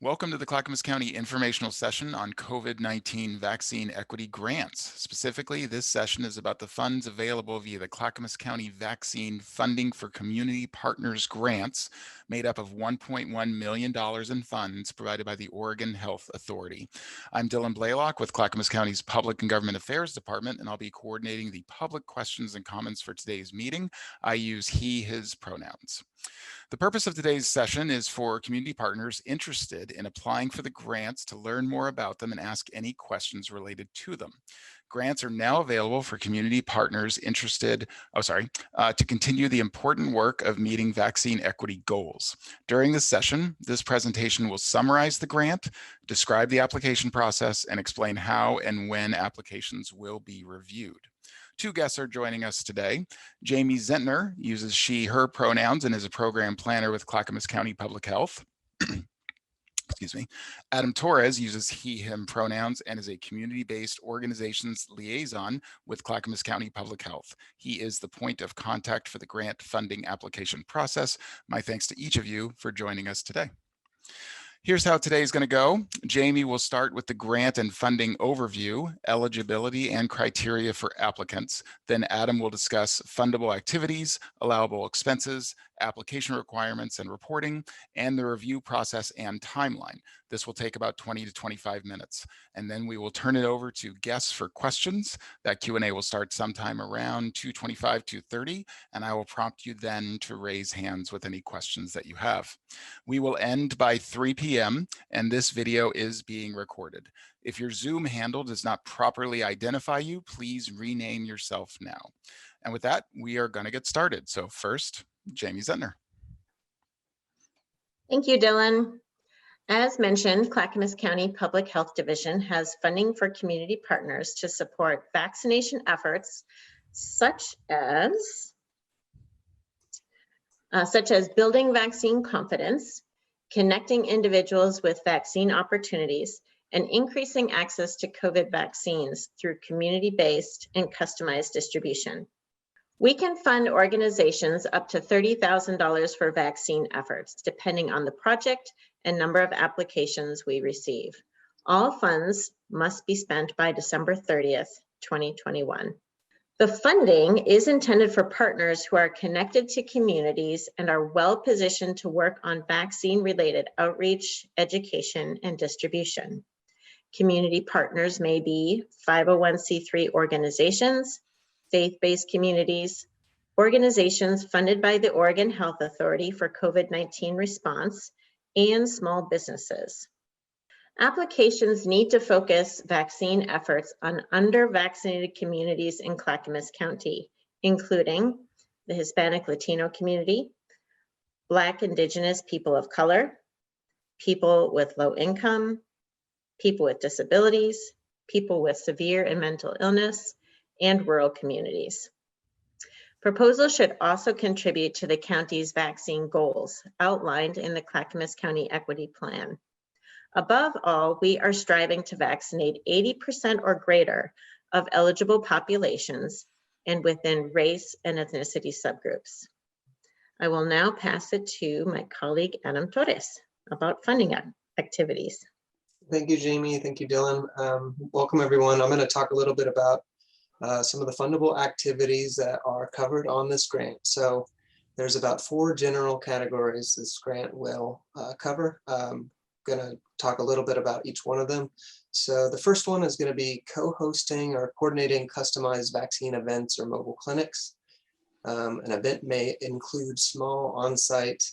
Welcome to the Clackamas County informational session on COVID-19 vaccine equity grants. Specifically, this session is about the funds available via the Clackamas County Vaccine Funding for Community Partners grants, made up of $1.1 million in funds provided by the Oregon Health Authority. I'm Dylan Blaylock with Clackamas County's Public and Government Affairs Department, and I'll be coordinating the public questions and comments for today's meeting. I use he, his pronouns. The purpose of today's session is for community partners interested in applying for the grants to learn more about them and ask any questions related to them. Grants are now available for community partners interested, to continue the important work of meeting vaccine equity goals. During this session, this presentation will summarize the grant, describe the application process, and explain how and when applications will be reviewed. Two guests are joining us today. Jamie Zentner uses she, her pronouns and is a program planner with Clackamas County Public Health. Excuse me. Adam Torres uses he, him pronouns and is a community-based organizations liaison with Clackamas County Public Health. He is the point of contact for the grant funding application process. My thanks to each of you for joining us today. Here's how today is going to go. Jamie will start with the grant and funding overview, eligibility and criteria for applicants. Then Adam will discuss fundable activities, allowable expenses, application requirements and reporting, and the review process and timeline. This will take about 20 to 25 minutes. And then we will turn it over to guests for questions. That Q&A will start sometime around 2:25, 2:30, and I will prompt you then to raise hands with any questions that you have. We will end by 3 p.m. and this video is being recorded. If your Zoom handle does not properly identify you, please rename yourself now. And with that, we are going to get started. So first, Jamie Zentner. Thank you, Dylan. As mentioned, Clackamas County Public Health Division has funding for community partners to support vaccination efforts such as building vaccine confidence, connecting individuals with vaccine opportunities, and increasing access to COVID vaccines through community-based and customized distribution. We can fund organizations up to $30,000 for vaccine efforts, depending on the project and number of applications we receive. All funds must be spent by December 30th, 2021. The funding is intended for partners who are connected to communities and are well positioned to work on vaccine-related outreach, education, and distribution. Community partners may be 501c3 organizations, faith-based communities, organizations funded by the Oregon Health Authority for COVID-19 response, and small businesses. Applications need to focus vaccine efforts on under-vaccinated communities in Clackamas County, including the Hispanic Latino community, Black, Indigenous people of color, people with low income, people with disabilities, people with severe and mental illness, and rural communities. Proposals should also contribute to the county's vaccine goals outlined in the Clackamas County Equity Plan. Above all, we are striving to vaccinate 80% or greater of eligible populations and within race and ethnicity subgroups. I will now pass it to my colleague, Adam Torres, about funding activities. Thank you, Jamie. Thank you, Dylan. Welcome, everyone. I'm going to talk a little bit about some of the fundable activities that are covered on this grant. So there's about 4 general categories this grant will cover. I'm going to talk a little bit about each one of them. So the first one is going to be co-hosting or coordinating customized vaccine events or mobile clinics. An event may include small on-site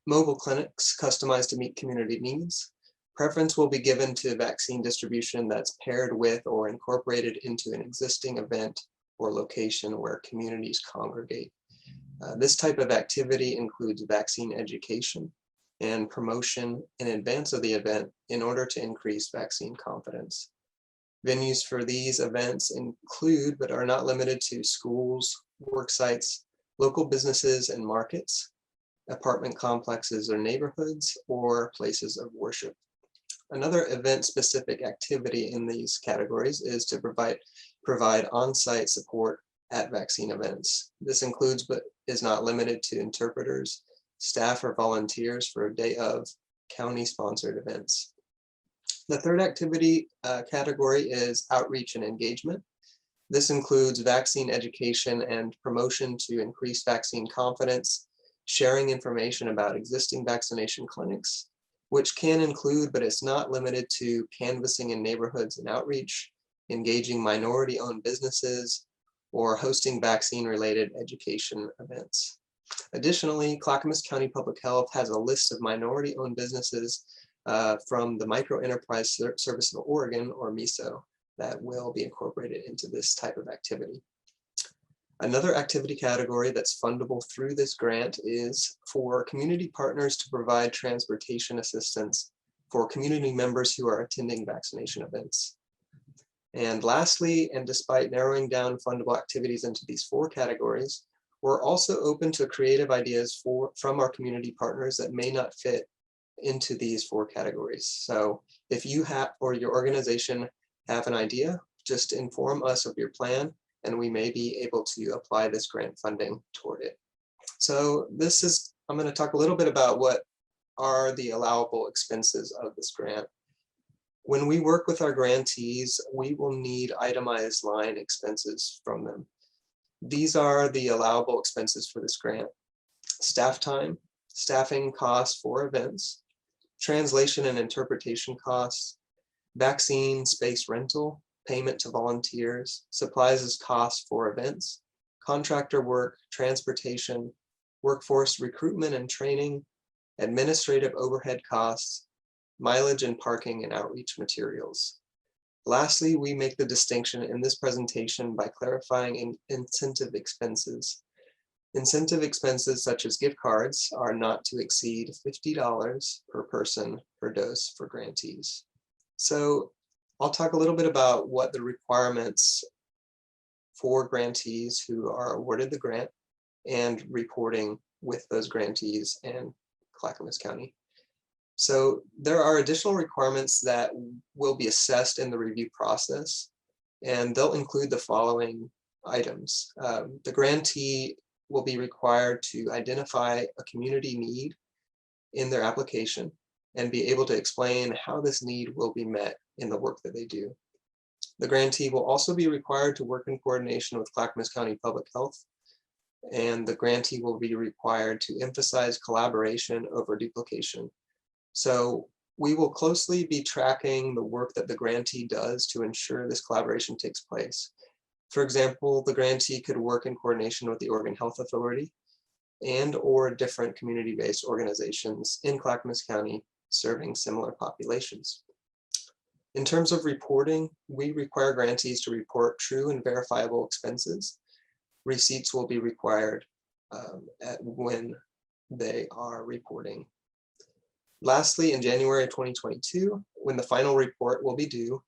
mobile clinics customized to meet community needs. Preference will be given to vaccine distribution that's paired with or incorporated into an existing event or location where communities congregate. This type of activity includes vaccine education and promotion in advance of the event in order to increase vaccine confidence. Venues for these events include, but are not limited to, schools, work sites, local businesses and markets, apartment complexes or neighborhoods, or places of worship. Another event-specific activity in these categories is to provide on-site support at vaccine events. This includes, but is not limited to, interpreters, staff, or volunteers for a day of county-sponsored events. The third activity category is outreach and engagement. This includes vaccine education and promotion to increase vaccine confidence, sharing information about existing vaccination clinics, which can include, but it's not limited to, canvassing in neighborhoods and outreach, engaging minority-owned businesses, or hosting vaccine-related education events. Additionally, Clackamas County Public Health has a list of minority-owned businesses from the Micro Enterprise Service of Oregon, or MISO, that will be incorporated into this type of activity. Another activity category that's fundable through this grant is for community partners to provide transportation assistance for community members who are attending vaccination events. And lastly, and despite narrowing down fundable activities into these 4 categories, we're also open to creative ideas from our community partners that may not fit into these 4 categories. So if you have, or your organization have an idea, just inform us of your plan, and we may be able to apply this grant funding toward it. So I'm going to talk a little bit about what are the allowable expenses of this grant. When we work with our grantees, we will need itemized line expenses from them. These are the allowable expenses for this grant: staff time, staffing costs for events, translation and interpretation costs, vaccine space rental, payment to volunteers, supplies as costs for events, contractor work, transportation, workforce recruitment and training, administrative overhead costs, mileage and parking, and outreach materials. Lastly, we make the distinction in this presentation by clarifying incentive expenses. Incentive expenses such as gift cards are not to exceed $50 per person per dose for grantees. So I'll talk a little bit about what the requirements for grantees who are awarded the grant and reporting with those grantees and Clackamas County. So there are additional requirements that will be assessed in the review process, and they'll include the following items. The grantee will be required to identify a community need in their application and be able to explain how this need will be met in the work that they do. The grantee will also be required to work in coordination with Clackamas County Public Health, and the grantee will be required to emphasize collaboration over duplication. So we will closely be tracking the work that the grantee does to ensure this collaboration takes place. For example, the grantee could work in coordination with the Oregon Health Authority and/or different community-based organizations in Clackamas County serving similar populations. In terms of reporting, we require grantees to report true and verifiable expenses. Receipts will be required when they are reporting. Lastly, in January of 2022, when the final report will be due,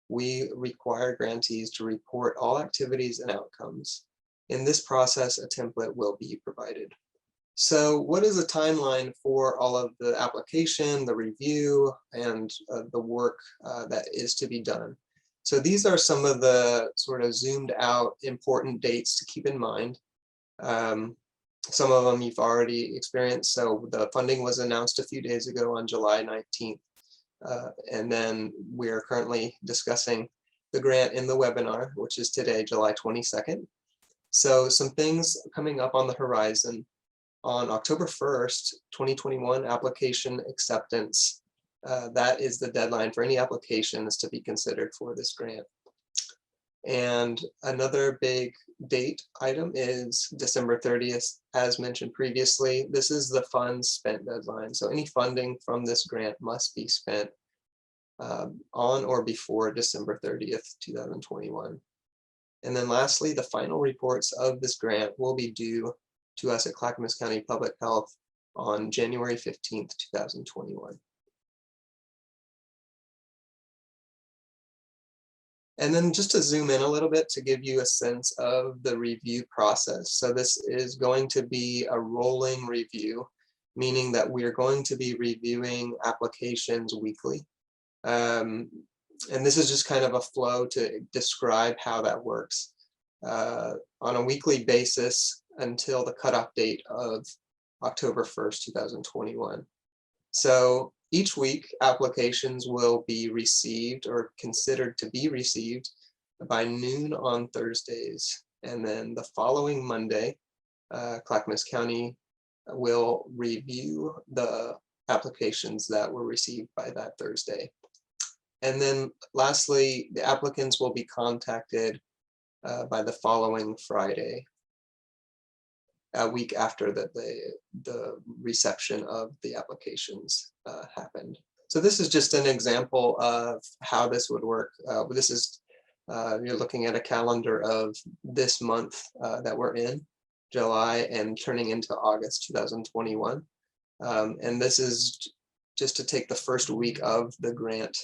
we require grantees to report all activities and outcomes. In this process, a template will be provided. So what is the timeline for all of the application, the review, and the work that is to be done? So these are some of the sort of zoomed out important dates to keep in mind. Some of them you've already experienced. So the funding was announced a few days ago on July 19th. And then we're currently discussing the grant in the webinar, which is today, July 22nd. So some things coming up on the horizon. On October 1st, 2021, application acceptance. That is the deadline for any applications to be considered for this grant. And another big date item is December 30th, as mentioned previously. This is the funds spent deadline. So any funding from this grant must be spent on or before December 30th, 2021. And then lastly, the final reports of this grant will be due to us at Clackamas County Public Health on January 15th, 2021. And then just to zoom in a little bit to give you a sense of the review process. So this is going to be a rolling review, meaning that we are going to be reviewing applications weekly. And this is just kind of a flow to describe how that works on a weekly basis until the cutoff date of October 1st, 2021. So each week, applications will be received or considered to be received by noon on Thursdays. And then the following Monday, Clackamas County will review the applications that were received by that Thursday. And then lastly, the applicants will be contacted by the following Friday, a week after that the reception of the applications happened. So this is just an example of how this would work. This is, you're looking at a calendar of this month that we're in, July, and turning into August 2021. And this is just to take the first week of the grant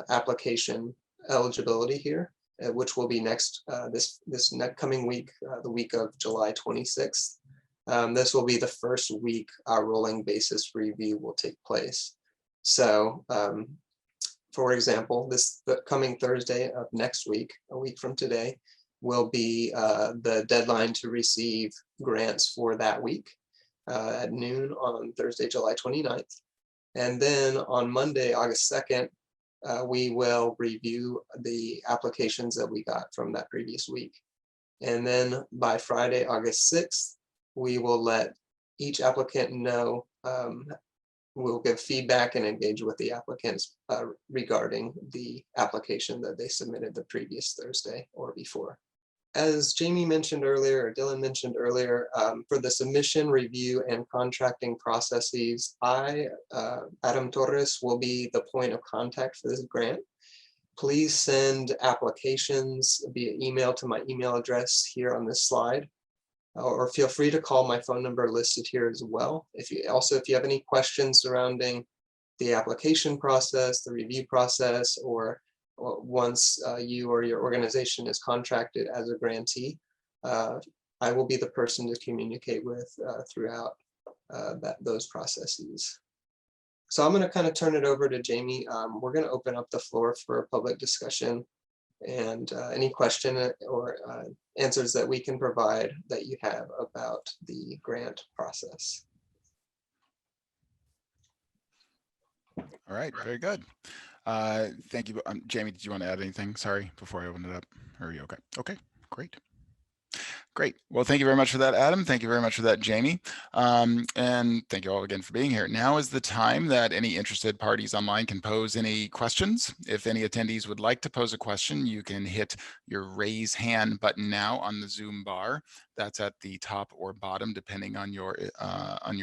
application eligibility here, which will be next this next coming week, the week of July 26th. This will be the first week our rolling basis review will take place. So, for example, the coming Thursday of next week, a week from today, will be the deadline to receive grants for that week at noon on Thursday, July 29th. And then on Monday, August 2nd, we will review the applications that we got from that previous week. And then by Friday, August 6th, we will let each applicant know, we'll give feedback and engage with the applicants regarding the application that they submitted the previous Thursday or before. As Jamie mentioned earlier, or Dylan mentioned earlier, for the submission, review, and contracting processes, Adam Torres, will be the point of contact for this grant. Please send applications via email to my email address here on this slide, or feel free to call my phone number listed here as well. If you have any questions surrounding the application process, the review process, or once you or your organization is contracted as a grantee, I will be the person to communicate with throughout those processes. So I'm going to kind of turn it over to Jamie. We're going to open up the floor for public discussion and any question or answers that we can provide that you have about the grant process. All right, very good. Thank you. Jamie, did you want to add anything? Sorry, before I open it up. Are you okay? Okay, great. Great. Well, thank you very much for that, Adam. Thank you very much for that, Jamie. And thank you all again for being here. Now is the time that any interested parties online can pose any questions. If any attendees would like to pose a question, you can hit your raise hand button now on the Zoom bar. That's at the top or bottom, depending on your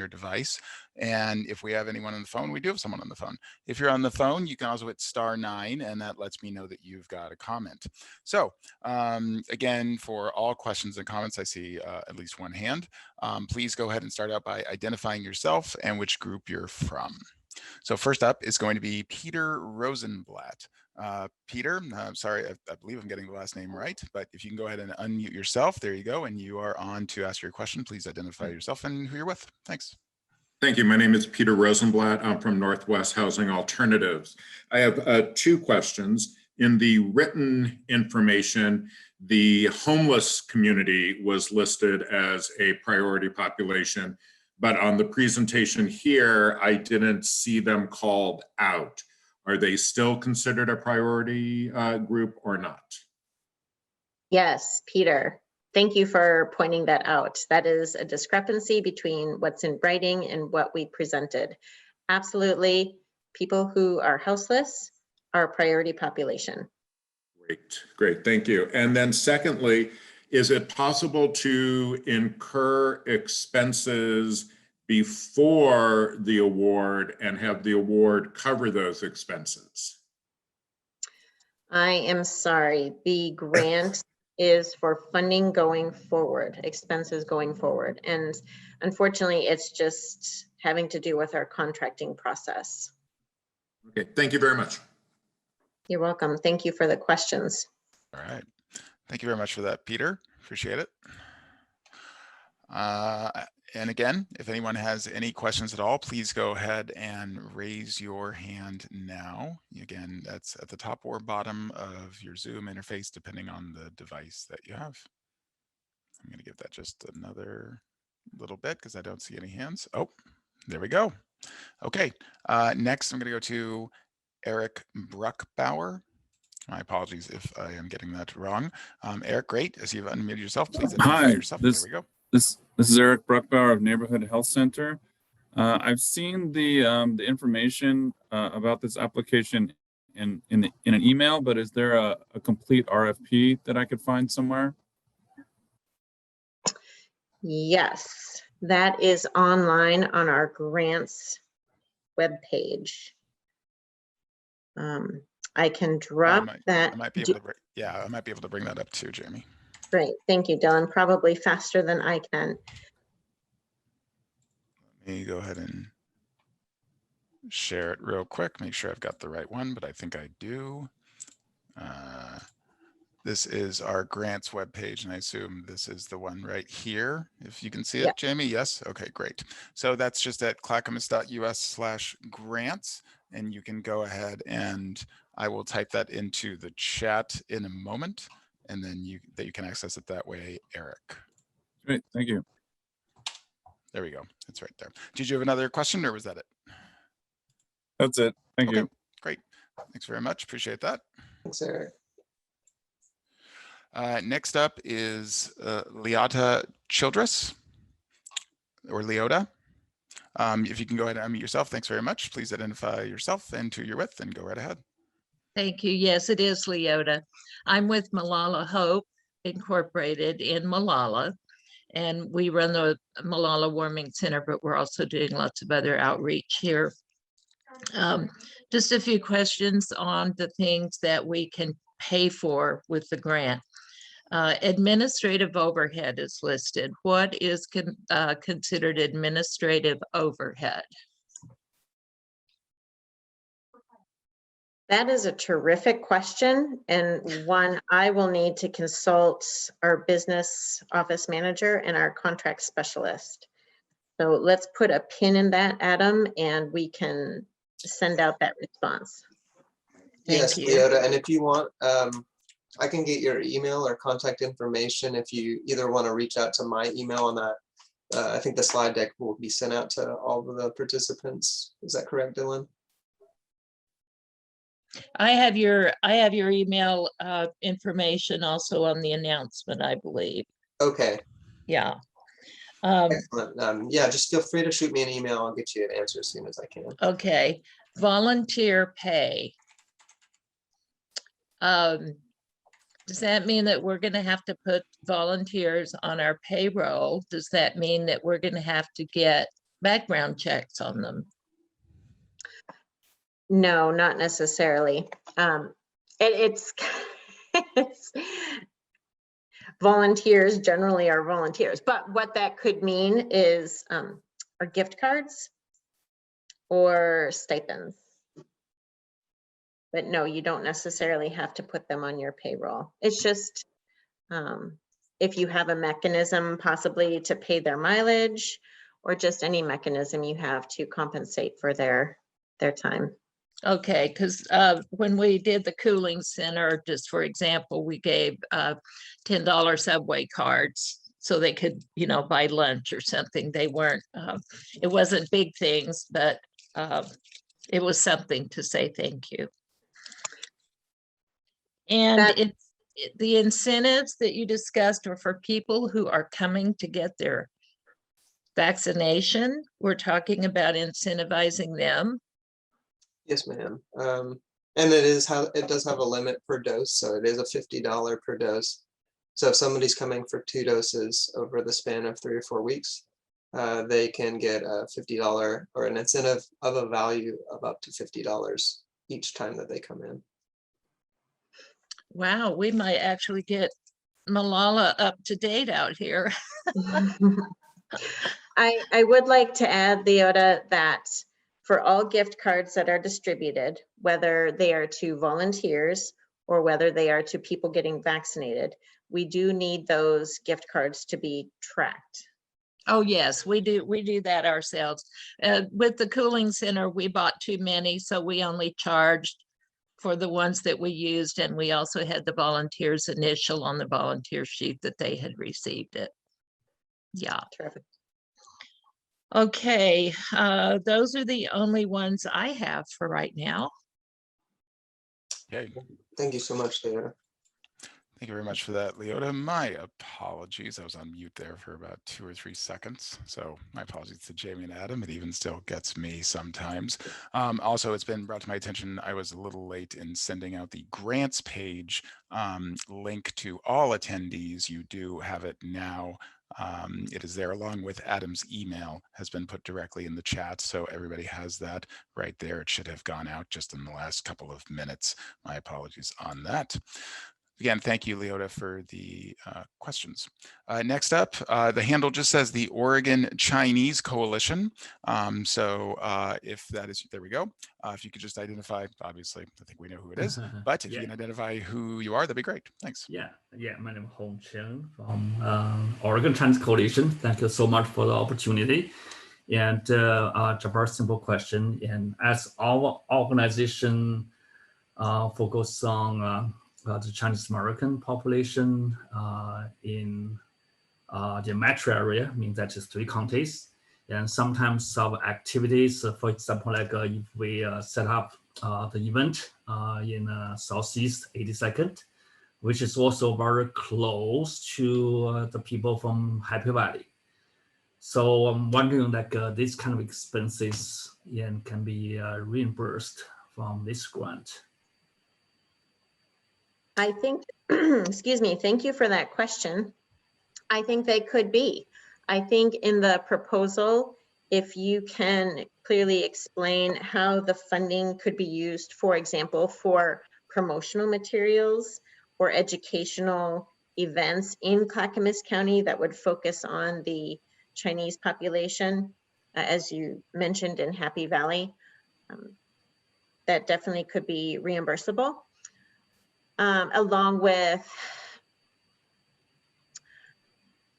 device. And if we have anyone on the phone, we do have someone on the phone. If you're on the phone, you can also hit *9, and that lets me know that you've got a comment. So again, for all questions and comments, I see at least one hand. Please go ahead and start out by identifying yourself and which group you're from. So first up is going to be Peter Rosenblatt. Peter, I'm sorry, I believe I'm getting the last name right, but if you can go ahead and unmute yourself, there you go, and you are on to ask your question. Please identify yourself and who you're with. Thanks. Thank you. My name is Peter Rosenblatt. I'm from Northwest Housing Alternatives. I have two questions. In the written information, the homeless community was listed as a priority population, but on the presentation here, I didn't see them called out. Are they still considered a priority group or not? Yes, Peter. Thank you for pointing that out. That is a discrepancy between what's in writing and what we presented. Absolutely, people who are houseless are a priority population. Great, thank you. And then secondly, is it possible to incur expenses before the award and have the award cover those expenses? I am sorry, the grant is for funding going forward, expenses going forward. And unfortunately, it's just having to do with our contracting process. Okay, thank you very much. You're welcome. Thank you for the questions. All right. Thank you very much for that, Peter. Appreciate it. And again, if anyone has any questions at all, please go ahead and raise your hand now. Again, that's at the top or bottom of your Zoom interface, depending on the device that you have. I'm going to give that just another little bit because I don't see any hands. Oh, there we go. Okay, next I'm going to go to Eric Bruckbauer. My apologies if I am getting that wrong. Eric, great. As you've unmuted yourself, please identify Hi, yourself. There we go. This is Eric Bruckbauer of Neighborhood Health Center. I've seen the information about this application in an email, but is there a complete RFP that I could find somewhere? Yes, that is online on our grants webpage. I can drop that. I might be able to. Yeah, I might be able to bring that up too, Jamie. Great, thank you, Dylan. Probably faster than I can. Let me go ahead and share it real quick. Make sure I've got the right one, but I think I do. This is our grants webpage, and I assume this is the one right here. If you can see it, Jamie, yes? Okay, great. So that's just at clackamas.us/grants, and you can go ahead and I will type that into the chat in a moment, and then you can access it that way, Eric. Great, thank you. There we go. It's right there. Did you have another question, or was that it? That's it. Thank you. Great. Thanks very much. Appreciate that. Thanks, Eric. Next up is Leota Childress, or Leota. If you can go ahead and unmute yourself, thanks very much. Please identify yourself and who you're with, and go right ahead. Thank you. Yes, it is Leota. I'm with Malala Hope Incorporated in Malala, and we run the Malala Warming Center, but we're also doing lots of other outreach here. Just a few questions on the things that we can pay for with the grant. Administrative overhead is listed. What is considered administrative overhead? That is a terrific question, and one I will need to consult our business office manager and our contract specialist. So let's put a pin in that, Adam, and we can send out that response. Yes, Leota, and if you want, I can get your email or contact information if you either want to reach out to my email on that. I think the slide deck will be sent out to all of the participants. Is that correct, Dylan? I have your email information also on the announcement, I believe. Okay. Yeah. Excellent. Yeah, just feel free to shoot me an email. I'll get you an answer as soon as I can. Okay. Volunteer pay. Does that mean that we're going to have to put volunteers on our payroll? Does that mean that we're going to have to get background checks on them? No, not necessarily. It's volunteers generally are volunteers, but what that could mean is our gift cards or stipends. But no, you don't necessarily have to put them on your payroll. It's just if you have a mechanism possibly to pay their mileage, or just any mechanism you have to compensate for their time. Okay, because when we did the cooling center, just for example, we gave $10 subway cards so they could, buy lunch or something. They weren't, it wasn't big things, but it was something to say thank you. And the incentives that you discussed are for people who are coming to get their vaccination. We're talking about incentivizing them. Yes, ma'am. And it does have a limit per dose, so it is a $50 per dose. So if somebody's coming for 2 doses over the span of 3 or 4 weeks, they can get a $50 or an incentive of a value of up to $50 each time that they come in. Wow, we might actually get Malala up to date out here. I would like to add, Leota, that for all gift cards that are distributed, whether they are to volunteers or whether they are to people getting vaccinated, we do need those gift cards to be tracked. Oh, yes, we do that ourselves. With the cooling center, we bought too many, so we only charged for the ones that we used, and we also had the volunteers initial on the volunteer sheet that they had received it. Yeah. Terrific. Okay, those are the only ones I have for right now. Okay. Thank you so much, Leota. Thank you very much for that, Leota. My apologies. I was on mute there for about 2 or 3 seconds. So my apologies to Jamie and Adam. It even still gets me sometimes. Also, it's been brought to my attention, I was a little late in sending out the grants page link to all attendees. You do have it now. It is there along with Adam's email, has been put directly in the chat. So everybody has that right there. It should have gone out just in the last couple of minutes. My apologies on that. Again, thank you, Leota, for the questions. Next up, the handle just says the Oregon Chinese Coalition. If that is, there we go. If you could just identify, obviously, I think we know who it is, but if you can identify who you are, that'd be great. Thanks. Yeah, my name is Hong Chen from Oregon Chinese Coalition. Thank you so much for the opportunity. And it's a very simple question. And as our organization focus on the Chinese American population in the metro area, means that is 3 counties. And sometimes our activities, for example, like if we set up the event in Southeast 82nd, which is also very close to the people from Happy Valley. So I'm wondering, like these kind of expenses can be reimbursed from this grant. I think, excuse me, thank you for that question. I think they could be. I think in the proposal, if you can clearly explain how the funding could be used, for example, for promotional materials or educational events in Clackamas County that would focus on the Chinese population, as you mentioned in Happy Valley, that definitely could be reimbursable. Along with,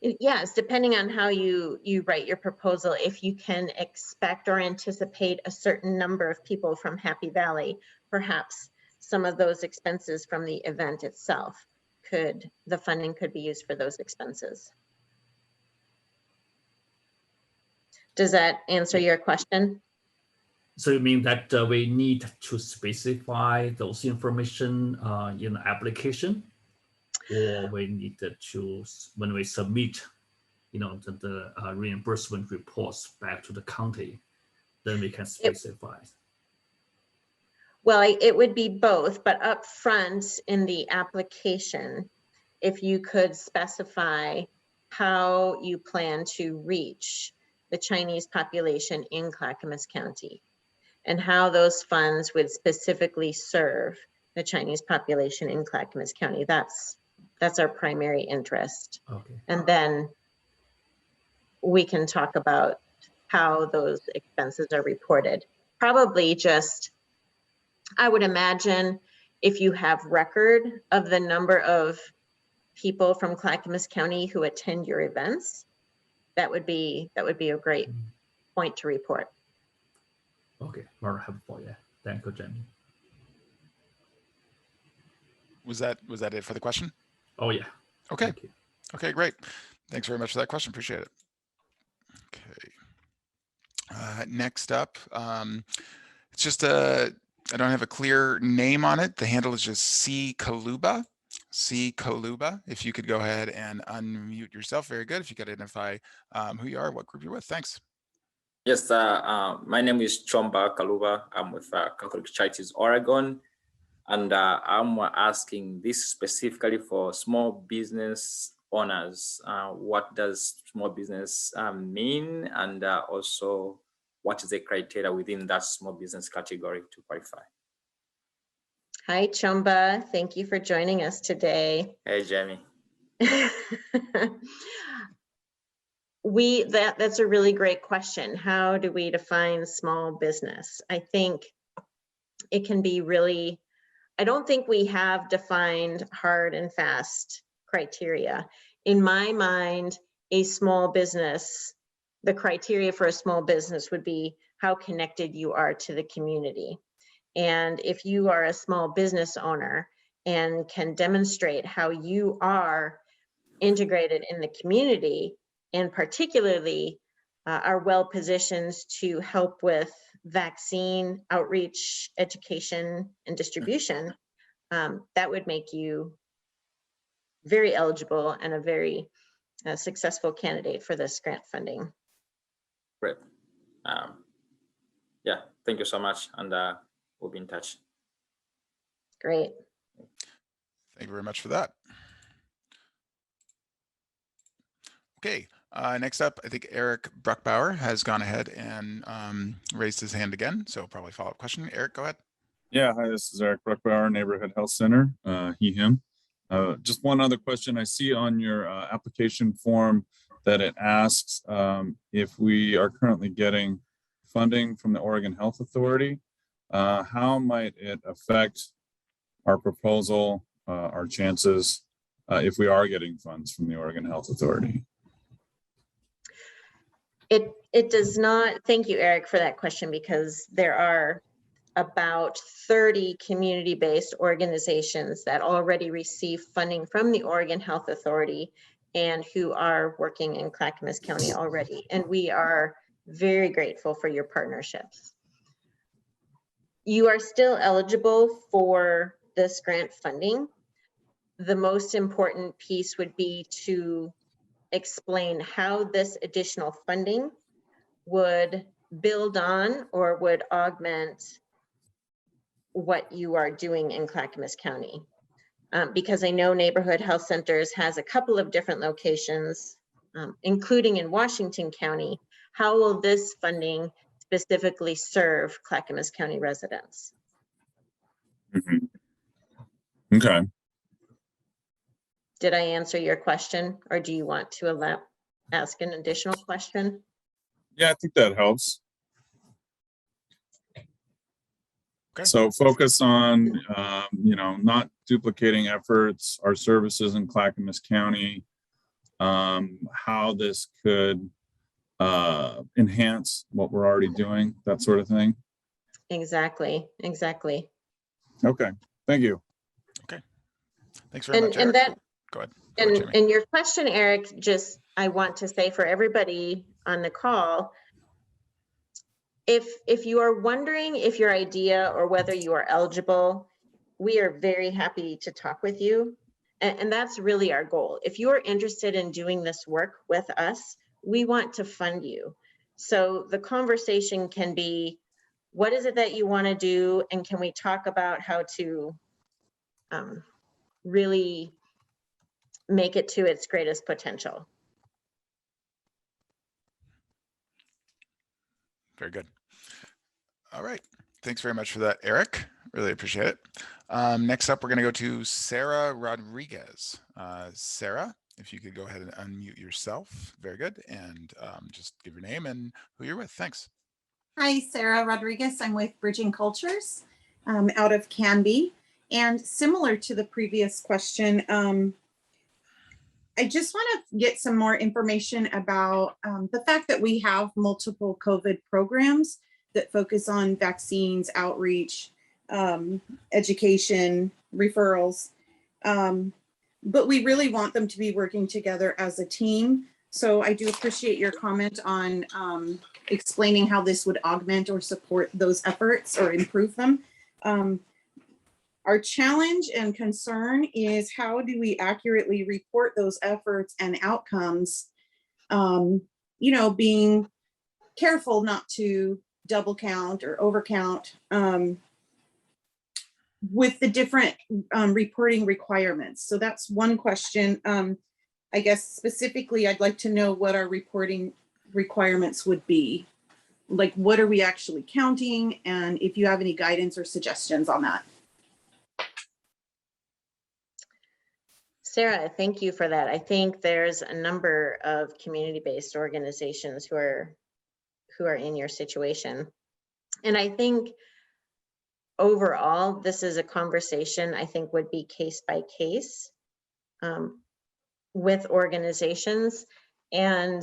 yes, depending on how you write your proposal, if you can expect or anticipate a certain number of people from Happy Valley, perhaps some of those expenses from the event itself the funding could be used for those expenses. Does that answer your question? So you mean that we need to specify those information in the application, or we need to, when we submit, the reimbursement reports back to the county, then we can specify? Well, it would be both, but up front in the application, if you could specify how you plan to reach the Chinese population in Clackamas County, and how those funds would specifically serve the Chinese population in Clackamas County. That's our primary interest. Okay. And then we can talk about how those expenses are reported. Probably just, I would imagine, if you have record of the number of people from Clackamas County who attend your events, that would be a great point to report. Okay, very helpful. Yeah, thank you, Jamie. Was that it for the question? Oh yeah. Okay. Okay, great. Thanks very much for that question. Appreciate it. Okay. Next up, it's just I don't have a clear name on it. The handle is just C Kaluba. C Kaluba. If you could go ahead and unmute yourself, very good. If you could identify who you are, what group you're with. Thanks. Yes, my name is Chomba Kaluba. I'm with Catholic Charities Oregon, and I'm asking this specifically for small business owners. What does small business mean, and also what is the criteria within that small business category to qualify? Hi, Chomba. Thank you for joining us today. Hey, Jamie. That's a really great question. How do we define small business? I think it can be really, I don't think we have defined hard and fast criteria. In my mind, a small business the criteria for a small business would be how connected you are to the community. And if you are a small business owner and can demonstrate how you are integrated in the community, and particularly are well positioned to help with vaccine outreach, education, and distribution, that would make you very eligible and a very successful candidate for this grant funding. Great. Yeah, thank you so much, and we'll be in touch. Great. Thank you very much for that. Okay, next up, I think Eric Bruckbauer has gone ahead and raised his hand again. So probably follow-up question. Eric, go ahead. Yeah, hi, this is Eric Bruckbauer, Neighborhood Health Center, he, him. Just one other question. I see on your application form that it asks if we are currently getting funding from the Oregon Health Authority. How might it affect our proposal, our chances, if we are getting funds from the Oregon Health Authority? It does not. Thank you, Eric, for that question, because there are about 30 community-based organizations that already receive funding from the Oregon Health Authority and who are working in Clackamas County already. And we are very grateful for your partnerships. You are still eligible for this grant funding. The most important piece would be to explain how this additional funding would build on or would augment what you are doing in Clackamas County. Because I know Neighborhood Health Centers has a couple of different locations, including in Washington County. How will this funding specifically serve Clackamas County residents? Mm-hmm. Okay. Did I answer your question, or do you want to ask an additional question? Yeah, I think that helps. Okay. So focus on, not duplicating efforts, our services in Clackamas County, how this could enhance what we're already doing, that sort of thing. Exactly. Okay, thank you. Okay, thanks very much, Eric. Go ahead. And your question, Eric, I want to say for everybody on the call, if you are wondering if your idea or whether you are eligible, we are very happy to talk with you. And that's really our goal. If you are interested in doing this work with us, we want to fund you. So the conversation can be, what is it that you want to do? And can we talk about how to really make it to its greatest potential? Very good. All right. Thanks very much for that, Eric. Really appreciate it. Next up, we're going to go to Sarah Rodriguez. Sarah, if you could go ahead and unmute yourself. Very good. And just give your name and who you're with. Thanks. Hi, Sarah Rodriguez. I'm with Bridging Cultures out of Canby. And similar to the previous question, I just want to get some more information about the fact that we have multiple COVID programs that focus on vaccines, outreach, education, referrals. But we really want them to be working together as a team. So I do appreciate your comment on explaining how this would augment or support those efforts or improve them. Our challenge and concern is how do we accurately report those efforts and outcomes, being careful not to double count or overcount with the different reporting requirements. So that's one question. I guess specifically, I'd like to know what our reporting requirements would be. Like, what are we actually counting? And if you have any guidance or suggestions on that. Sarah, thank you for that. I think there's a number of community-based organizations who are in your situation. And I think overall, this is a conversation I think would be case by case with organizations. And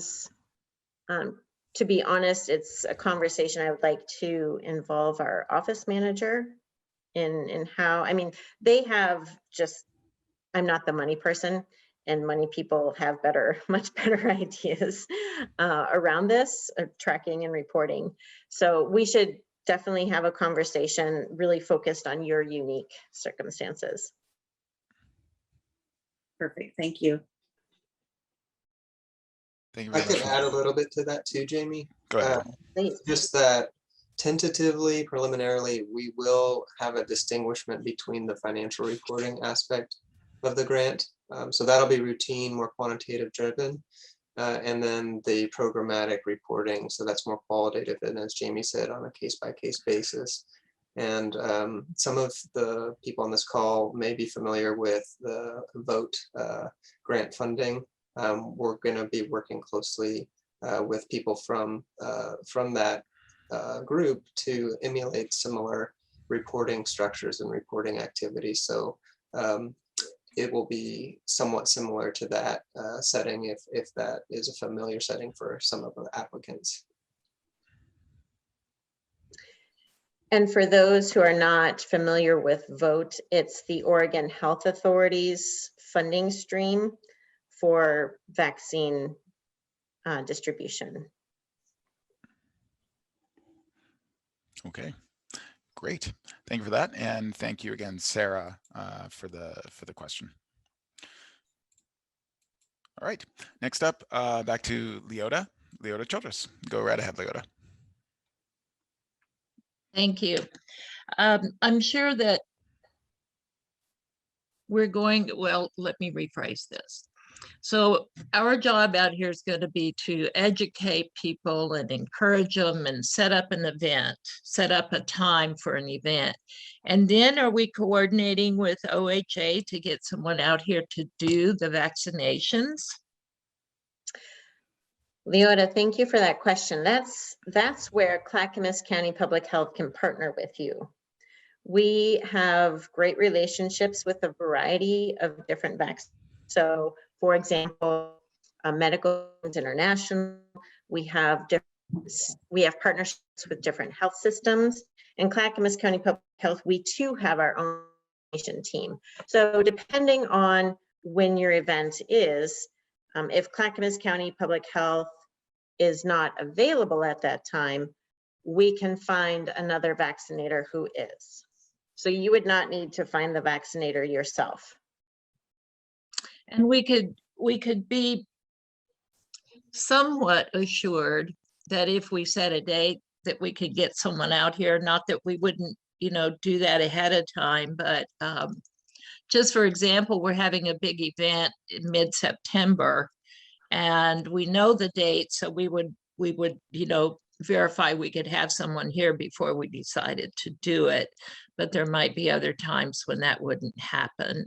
to be honest, it's a conversation I would like to involve our office manager in how, I mean, they have just, I'm not the money person, and money people have much better ideas around this, tracking and reporting. So we should definitely have a conversation really focused on your unique circumstances. Perfect, thank you. Thank you I very could much. add a little bit to that too, Jamie. Go ahead. Please. Just that tentatively, preliminarily, we will have a distinguishment between the financial reporting aspect of the grant. So that'll be routine, more quantitative driven. And then the programmatic reporting. So that's more qualitative and, as Jamie said, on a case-by-case basis. And some of the people on this call may be familiar with the VOTE grant funding. We're going to be working closely with people from that group to emulate similar reporting structures and reporting activities. So it will be somewhat similar to that setting if that is a familiar setting for some of the applicants. And for those who are not familiar with VOTE, it's the Oregon Health Authority's funding stream for vaccine distribution. Okay, great. Thank you for that, and thank you again, Sarah, for the question. All right, next up, back to Leota Childress. Go right ahead, Leota. Thank you. I'm sure that we're going, well, let me rephrase this. So our job out here is going to be to educate people and encourage them and set up an event, set up a time for an event. And then are we coordinating with OHA to get someone out here to do the vaccinations? Leota, thank you for that question. That's where Clackamas County Public Health can partner with you. We have great relationships with a variety of different vaccines. So, for example, Medical International, we have partnerships with different health systems. In Clackamas County Public Health, we too have our own team. So depending on when your event is, if Clackamas County Public Health is not available at that time, we can find another vaccinator who is. So you would not need to find the vaccinator yourself. And we could be somewhat assured that if we set a date that we could get someone out here, not that we wouldn't, do that ahead of time, but just for example, we're having a big event in mid-September and we know the date, so we would, verify we could have someone here before we decided to do it, but there might be other times when that wouldn't happen.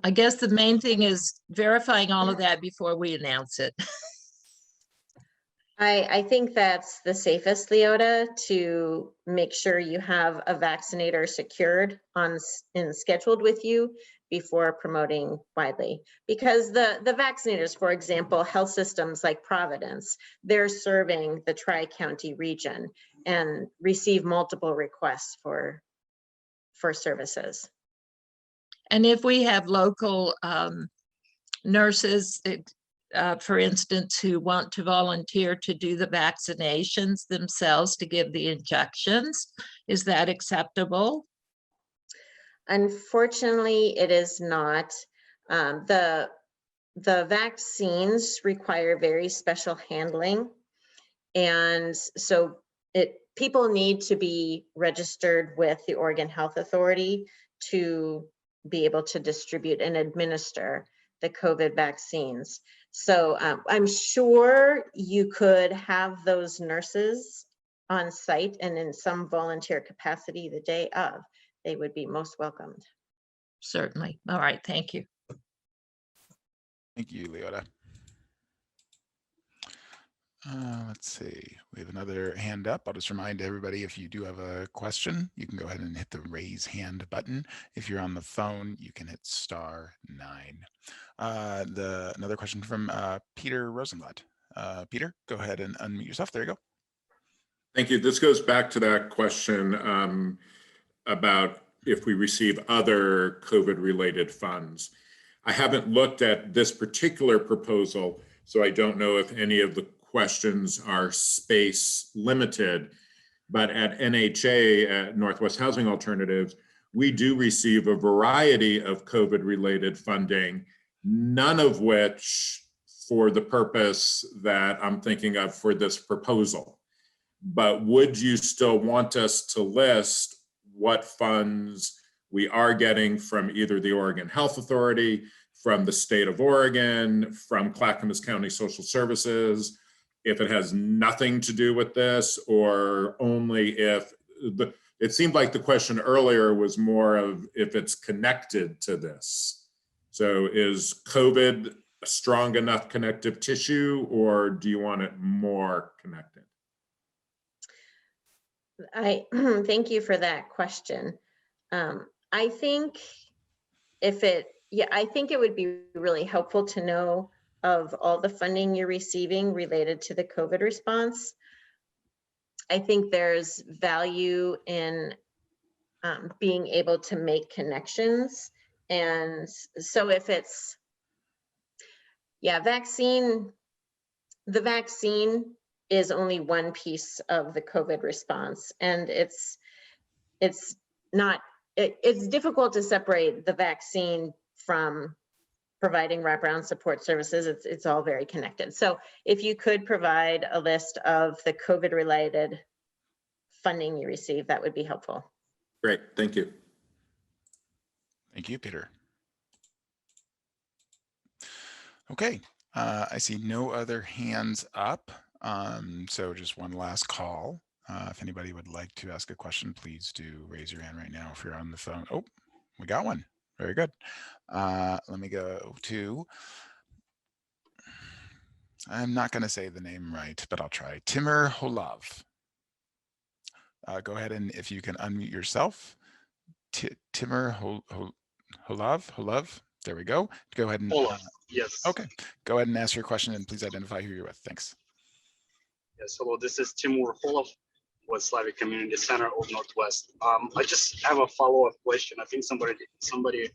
I guess the main thing is verifying all of that before we announce it. I think that's the safest, Leota, to make sure you have a vaccinator secured and scheduled with you before promoting widely. Because the vaccinators, for example, health systems like Providence, they're serving the Tri-County region and receive multiple requests for services. And if we have local nurses, for instance, who want to volunteer to do the vaccinations themselves to give the injections, is that acceptable? Unfortunately, it is not. The vaccines require very special handling. And so people need to be registered with the Oregon Health Authority to be able to distribute and administer the COVID vaccines. So I'm sure you could have those nurses on site and in some volunteer capacity the day of. They would be most welcomed. Certainly. All right. Thank you. Thank you, Leota. Let's see, we have another hand up. I'll just remind everybody, if you do have a question, you can go ahead and hit the raise hand button. If you're on the phone, you can hit *9. Another question from Peter Rosenblatt. Peter, go ahead and unmute yourself. There you go. Thank you. This goes back to that question about if we receive other COVID-related funds. I haven't looked at this particular proposal, so I don't know if any of the questions are space limited, but at NHA, at Northwest Housing Alternatives, we do receive a variety of COVID-related funding, none of which for the purpose that I'm thinking of for this proposal. But would you still want us to list what funds we are getting from either the Oregon Health Authority, from the state of Oregon, from Clackamas County Social Services, if it has nothing to do with this, or only if it seemed like the question earlier was more of if it's connected to this. So is COVID a strong enough connective tissue, or do you want it more connected? I thank you for that question. I think I think it would be really helpful to know of all the funding you're receiving related to the COVID response. I think there's value in being able to make connections. And so if it's, the vaccine is only one piece of the COVID response. And it's difficult to separate the vaccine from providing wraparound support services. It's all very connected. So if you could provide a list of the COVID related funding you receive, that would be helpful. Great, thank you. Thank you, Peter. Okay, I see no other hands up. So just one last call. If anybody would like to ask a question, please do raise your hand right now if you're on the phone. Oh, we got one. Very good. Let me go to, I'm not going to say the name right, but I'll try. Timur Holav. Go ahead and if you can unmute yourself. Timur Holav. There we go. Go ahead and. Yes. Okay. Go ahead and ask your question and please identify who you're with. Thanks. Yes. Hello. This is Timur Holav with Slavic Community Center of Northwest. I just have a follow-up question. I think somebody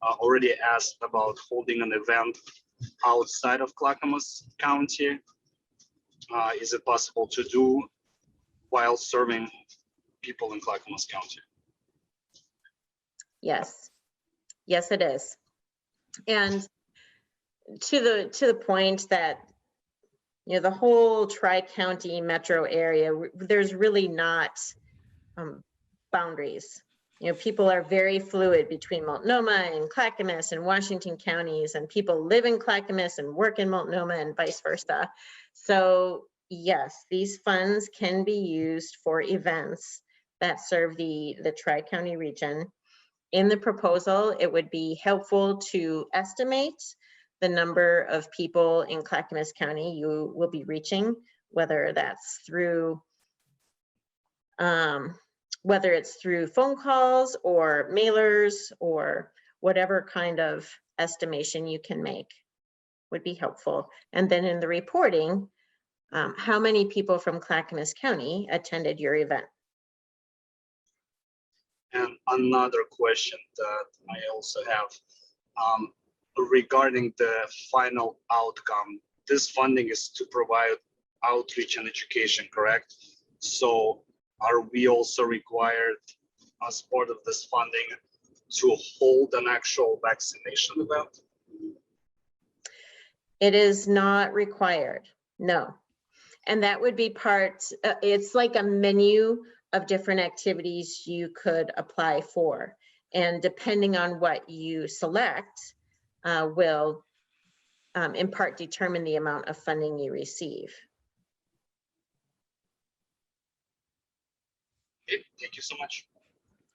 already asked about holding an event outside of Clackamas County. Is it possible to do while serving people in Clackamas County? Yes, yes, it is. And to the point that, you know, the whole Tri-County metro area, there's really not boundaries. You know, people are very fluid between Multnomah and Clackamas and Washington counties, and people live in Clackamas and work in Multnomah and vice versa. So yes, these funds can be used for events that serve the Tri-County region. In the proposal, it would be helpful to estimate the number of people in Clackamas County you will be reaching, whether that's through, whether it's through phone calls or mailers or whatever kind of estimation you can make would be helpful. And then in the reporting, how many people from Clackamas County attended your event? And another question that I also have regarding the final outcome, this funding is to provide outreach and education, correct? So are we also required as part of this funding to hold an actual vaccination event? It is not required, no. And that would be part, it's like a menu of different activities you could apply for. And depending on what you select, will in part determine the amount of funding you receive. Okay, thank you so much.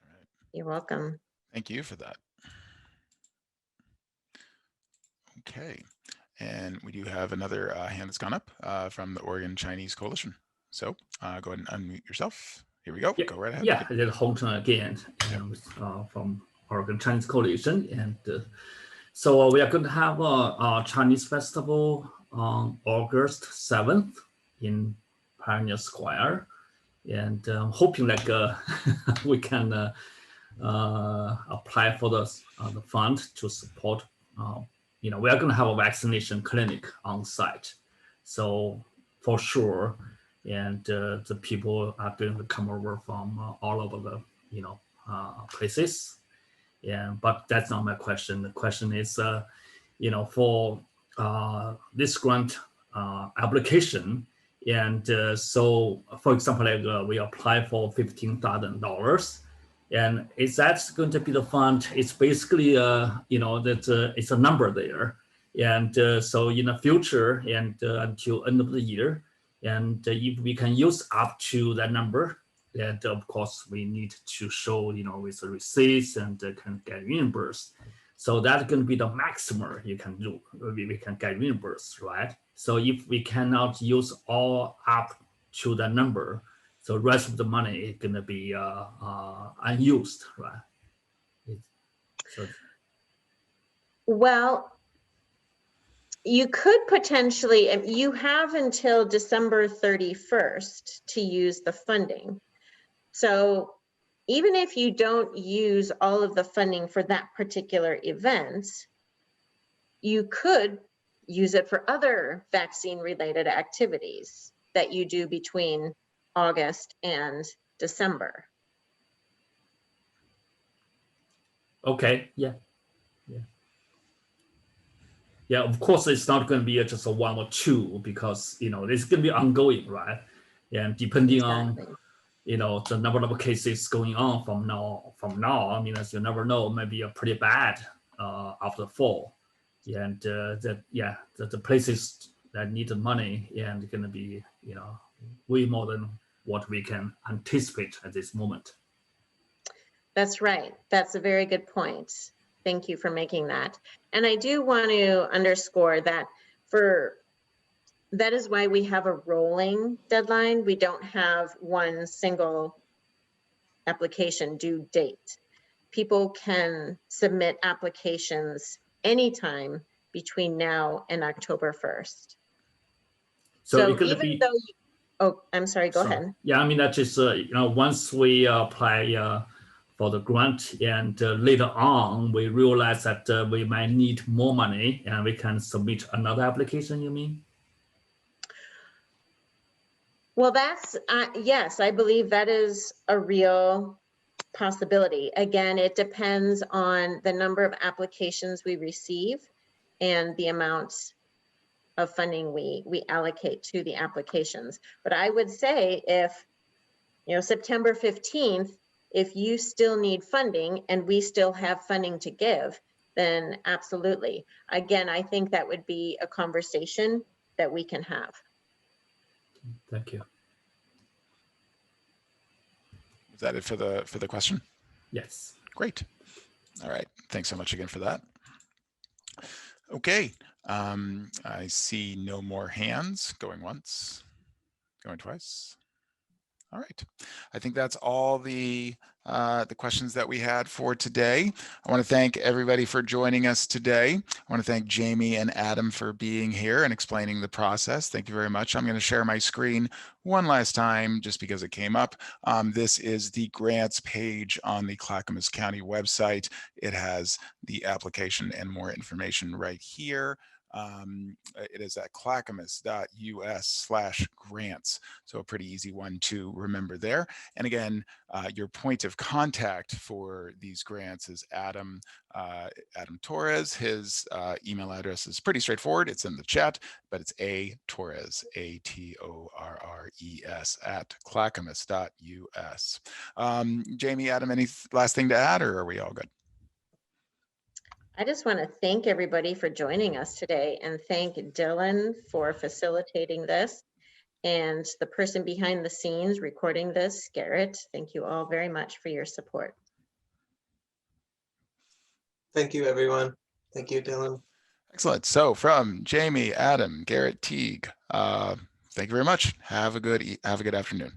All right. You're welcome. Thank you for that. Okay, and we do have another hand that's gone up from the Oregon Chinese Coalition. So go ahead and unmute yourself. Here we go. Yeah, go right ahead. Yeah, it is Hongcheng again, and from Oregon Chinese Coalition. And so we are going to have a Chinese festival on August 7th in Pioneer Square, and hoping like we can apply for the fund to support. We are going to have a vaccination clinic on site, so for sure, and the people are going to come over from all over the places. Yeah, but that's not my question. The question is, for this grant application, and so, for example, like we apply for $15,000, and is that going to be the fund? It's basically, that it's a number there, and so in the future, and until end of the year, and if we can use up to that number, and of course we need to show, with the receipts and can get reimbursed. So that's going to be the maximum you can do. We can get reimbursed, right? So if we cannot use all up to the number, so rest of the money is going to be unused, right? Well, you could potentially, you have until December 31st to use the funding. So even if you don't use all of the funding for that particular event, you could use it for other vaccine related activities that you do between August and December. Okay, yeah. Yeah, of course, it's not going to be just a 1 or 2 because, it's going to be ongoing, right? And depending on, the number of cases going on from now, I mean, as you never know, maybe a pretty bad after fall. And the places that need the money and going to be, way more than what we can anticipate at this moment. That's right. That's a very good point. Thank you for making that. And I do want to underscore that that is why we have a rolling deadline. We don't have one single application due date. People can submit applications anytime between now and October 1st. So even though, oh, I'm sorry, go ahead. Yeah, I mean, that's just, once we apply for the grant and later on, we realize that we might need more money and we can submit another application, you mean? Well, that's, yes, I believe that is a real possibility. Again, it depends on the number of applications we receive and the amount of funding we allocate to the applications. But I would say if, September 15th, if you still need funding and we still have funding to give, then absolutely. Again, I think that would be a conversation that we can have. Thank you. Is that it for the question? Yes. Great. All right. Thanks so much again for that. Okay. I see no more hands going once, going twice. All right. I think that's all the questions that we had for today. I want to thank everybody for joining us today. I want to thank Jamie and Adam for being here and explaining the process. Thank you very much. I'm going to share my screen one last time just because it came up. This is the grants page on the Clackamas County website. It has the application and more information right here. It is at clackamas.us/grants. So a pretty easy one to remember there. And again, your point of contact for these grants is Adam Torres. His email address is pretty straightforward. It's in the chat, but it's Torres, ATORRES @clackamas.us. Jamie, Adam, any last thing to add, or are we all good? I just want to thank everybody for joining us today and thank Dylan for facilitating this and the person behind the scenes recording this, Garrett. Thank you all very much for your support. Thank you, everyone. Thank you, Dylan. Excellent. So from Jamie, Adam, Garrett, Teague, thank you very much. Have a good afternoon.